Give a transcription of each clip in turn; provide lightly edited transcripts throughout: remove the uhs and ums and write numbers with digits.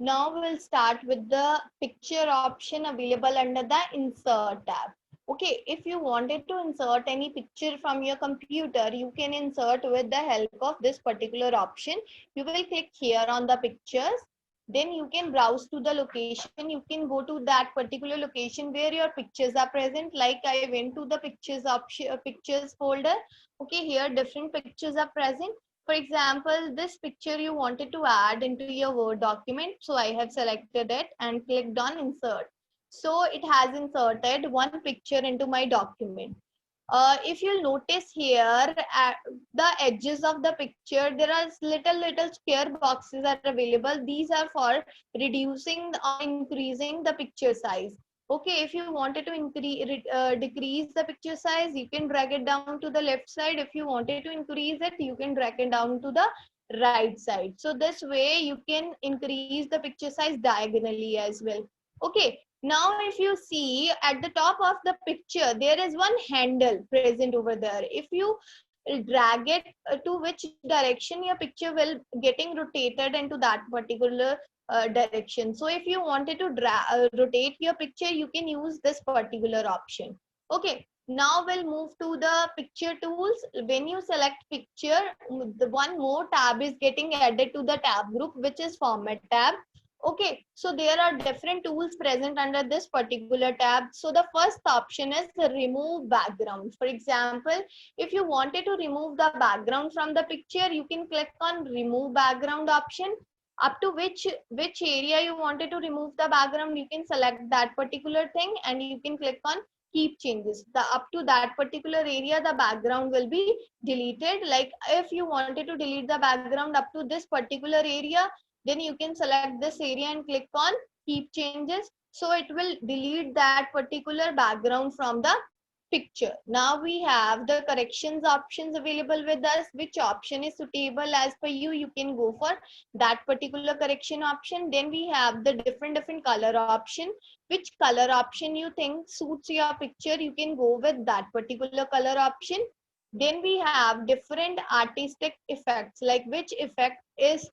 Now we'll start with the picture option available under the insert tab. Okay, if you wanted to insert any picture from your computer, you can insert with the help of this particular option. You will click here on the pictures. Then you can browse to the location. You can go to that particular location where your pictures are present. Like I went to the pictures option, pictures folder. Okay, here different pictures are present. For example, this picture you wanted to add into your Word document. So I have selected it and clicked on insert. So it has inserted one picture into my document. If you'll notice here at the edges of the picture, there are little square boxes are available. These are for reducing or increasing the picture size. Okay, if you wanted to decrease the picture size, you can drag it down to the left side. If you wanted to increase it, you can drag it down to the right side. So this way you can increase the picture size diagonally as well. Okay, now if you see at the top of the picture, there is one handle present over there. If you drag it to which direction, your picture will getting rotated into that particular direction. So if you wanted to rotate your picture, you can use this particular option. Okay, now we'll move to the picture tools. When you select picture, the one more tab is getting added to the tab group, which is format tab. Okay, so there are different tools present under this particular tab. So the first option is remove background. For example, if you wanted to remove the background from the picture, you can click on remove background option. Up to which area you wanted to remove the background, you can select that particular thing and you can click on keep changes. The up to that particular area, the background will be deleted. Like if you wanted to delete the background up to this particular area, then you can select this area and click on keep changes. So it will delete that particular background from the picture. Now we have the corrections options available with us. Which option is suitable as per you, you can go for that particular correction option. Then we have the different color option. Which color option you think suits your picture, you can go with that particular color option. Then we have different artistic effects, like which effect is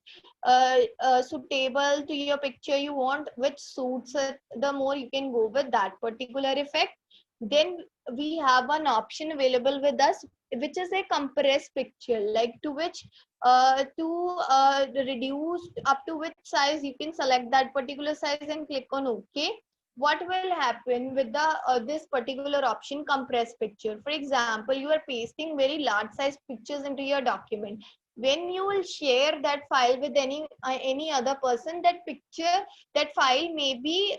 suitable to your picture you want, which suits it the more, you can go with that particular effect. Then we have an option available with us, which is a compressed picture, like to which reduce up to which size, you can select that particular size and click on OK. What will happen with the this particular option, compressed picture? For example, you are pasting very large size pictures into your document. When you will share that file with any other person, that picture, that file maybe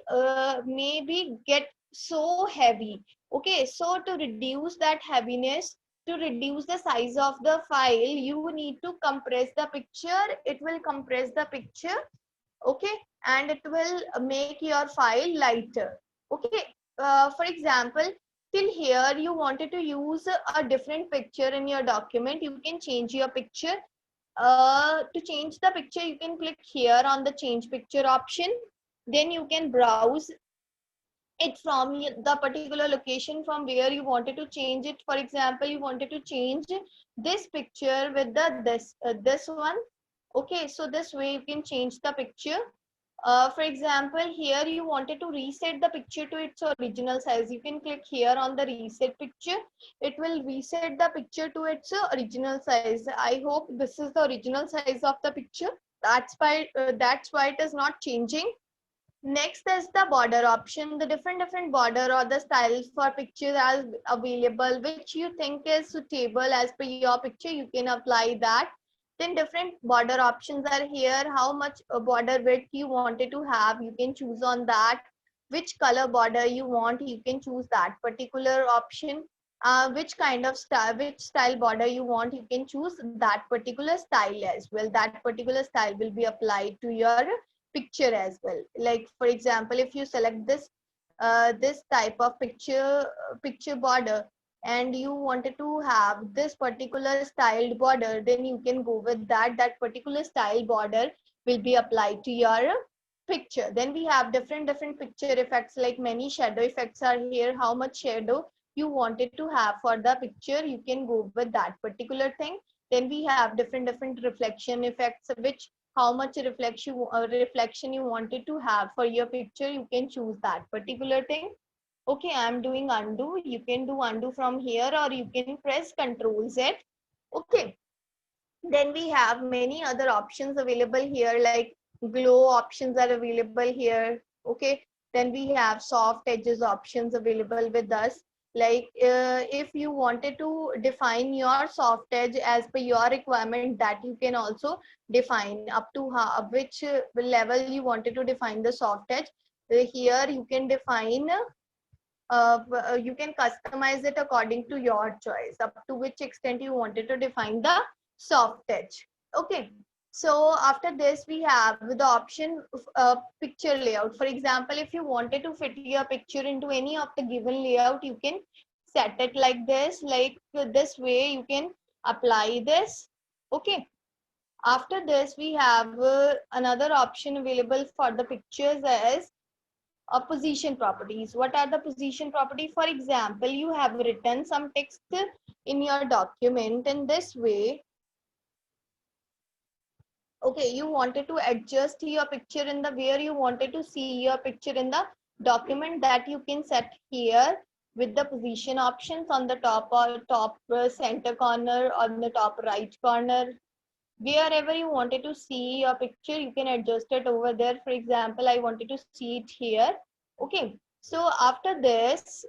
get so heavy. Okay, so to reduce that heaviness, to reduce the size of the file, you need to compress the picture. It will compress the picture. Okay, and it will make your file lighter. Okay, for example, till here you wanted to use a different picture in your document, you can change your picture. To change the picture, you can click here on the change picture option. Then you can browse it from the particular location from where you wanted to change it. For example, you wanted to change this picture with this one. Okay, so this way you can change the picture. For example, here you wanted to reset the picture to its original size. You can click here on the reset picture. It will reset the picture to its original size. I hope this is the original size of the picture. That's why it is not changing. Next is the border option. The different border or the styles for pictures are available, which you think is suitable as per your picture, you can apply that. Then different border options are here. How much border width you wanted to have, you can choose on that. Which color border you want, you can choose that particular option. Which kind of style, which style border you want, you can choose that particular style as well. That particular style will be applied to your picture as well. Like for example, if you select this type of picture border, and you wanted to have this particular styled border, then you can go with that particular style border will be applied to your picture. Then we have different picture effects, like many shadow effects are here. How much shadow you wanted to have for the picture, you can go with that particular thing. Then we have different reflection effects, which how much reflection you wanted to have for your picture, you can choose that particular thing. Okay, I'm doing undo. You can do undo from here, or you can press Control Z. Okay, then we have many other options available here, like glow options are available here. Okay, then we have soft edges options available with us. Like if you wanted to define your soft edge as per your requirement, that you can also define up to which level you wanted to define the soft edge. Here you can define you can customize it according to your choice, up to which extent you wanted to define the soft edge. Okay, so after this we have the option of picture layout. For example, if you wanted to fit your picture into any of the given layout, you can set it like this way you can apply this. Okay, after this we have another option available for the pictures as position properties. What are the position property? For example, you have written some text in your document in this way. Okay, you wanted to adjust your picture in the where you wanted to see your picture in the document, that you can set here with the position options on the top or top center corner, on the top right corner. Wherever you wanted to see your picture, you can adjust it over there. For example, I wanted to see it here. Okay, so after this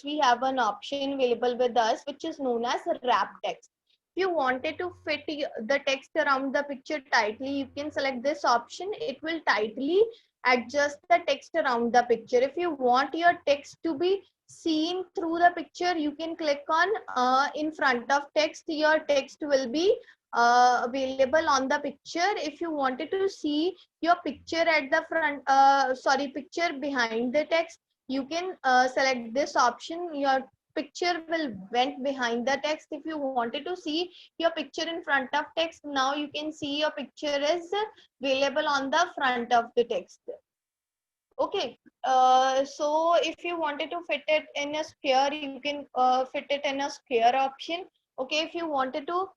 we have an option available with us which is known as wrap text. If you wanted to fit the text around the picture tightly, you can select this option. It will tightly adjust the text around the picture. If you want your text to be seen through the picture, you can click on in front of text. Your text will be available on the picture. If you wanted to see your picture at the front, picture behind the text, you can select this option. Your picture will went behind the text. If you wanted to see your picture in front of text, now you can see your picture is available on the front of the text. Okay, so if you wanted to fit it in a square, you can fit it in a square option. Okay, if you wanted to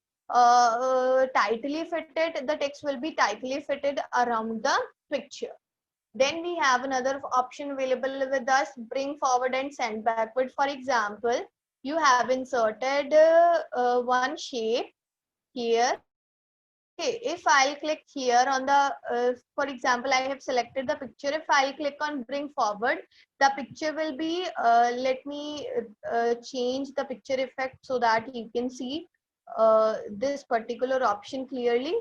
tightly fit it, the text will be tightly fitted around the picture. Then we have another option available with us, bring forward and send backward. For example, you have inserted one shape here. Okay, if I'll click here on the, for example, I have selected the picture. If I'll click on bring forward, the picture will be, let me change the picture effect so that you can see this particular option clearly.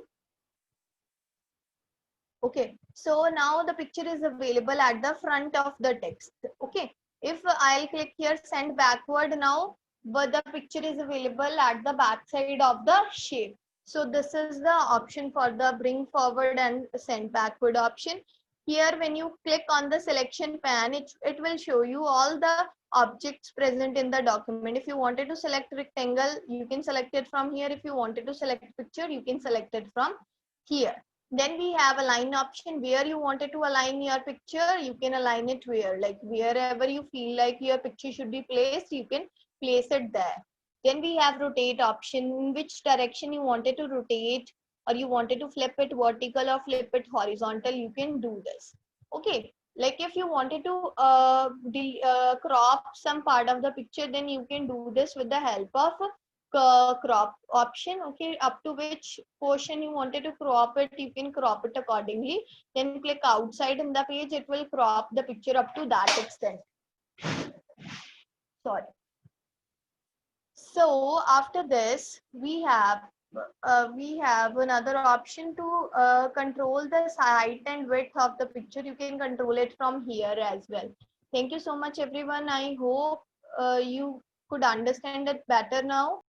Okay, so now the picture is available at the front of the text. Okay, if I'll click here send backward now, but the picture is available at the back side of the shape. So this is the option for the bring forward and send backward option. Here when you click on the selection pane, it will show you all the objects present in the document. If you wanted to select rectangle, you can select it from here. If you wanted to select picture, you can select it from here. Then we have align option. Where you wanted to align your picture, you can align it where, like wherever you feel like your picture should be placed, you can place it there. Then we have rotate option. In which direction you wanted to rotate, or you wanted to flip it vertical or flip it horizontal, you can do this. Okay, like if you wanted to crop some part of the picture, then you can do this with the help of crop option. Okay, up to which portion you wanted to crop it, you can crop it accordingly. Then click outside in the page, it will crop the picture up to that extent. Sorry. So after this we have another option to control the height and width of the picture. You can control it from here as well. Thank you so much everyone. I hope you could understand it better now.